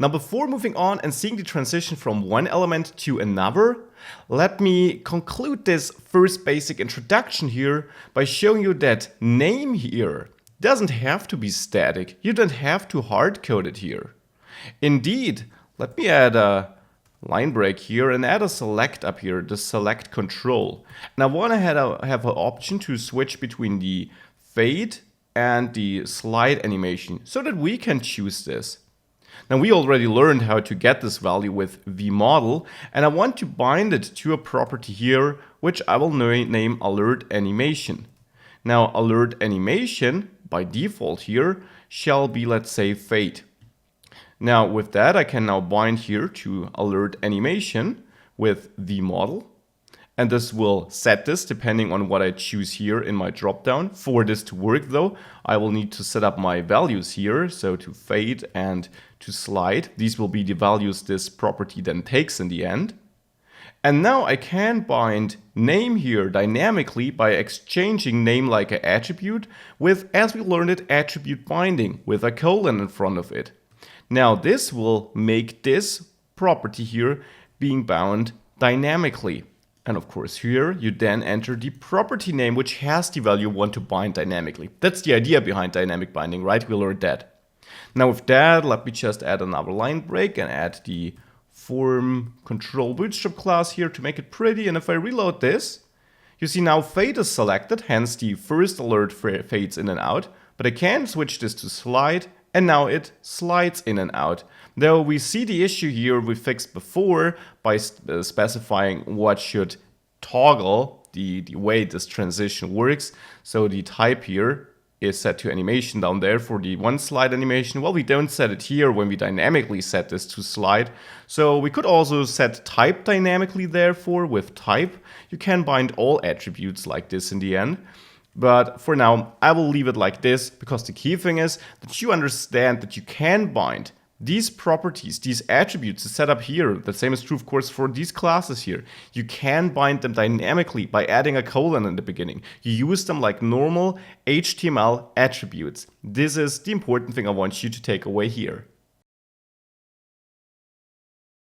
Now, before moving on and seeing the transition from one element to another, let me conclude this first basic introduction here by showing you that name here doesn't have to be static. You don't have to hard code it here. Indeed, let me add a line break here and add a select up here, the select control. And I want to have an option to switch between the fade and the slide animation so that we can choose this. Now we already learned how to get this value with vModel, and I want to bind it to a property here, which I will name alert animation. Now alert animation by default here shall be, let's say, fade. Now with that I can now bind here to alert animation with vModel. And this will set this depending on what I choose here in my dropdown. For this to work though, I will need to set up my values here. So to fade and to slide, these will be the values this property then takes in the end. And now I can bind name here dynamically by exchanging name like an attribute with, as we learned it, attribute binding with a colon in front of it. Now this will make this property here being bound dynamically. And of course here you then enter the property name which has the value you want to bind dynamically. That's the idea behind dynamic binding, right? We learned that. Now with that, let me just add another line break and add the form control bootstrap class here to make it pretty. And if I reload this, you see now fade is selected, hence the first alert fades in and out. But I can switch this to slide, and now it slides in and out. Though we see the issue here we fixed before by specifying what should toggle the way this transition works. So the type here is set to animation down there for the one slide animation. Well, we don't set it here when we dynamically set this to slide. So we could also set type dynamically therefore with type. You can bind all attributes like this in the end. But for now, I will leave it like this because the key thing is that you understand that you can bind these properties, these attributes set up here. The same is true, of course, for these classes here. You can bind them dynamically by adding a colon in the beginning. You use them like normal HTML attributes. This is the important thing I want you to take away here.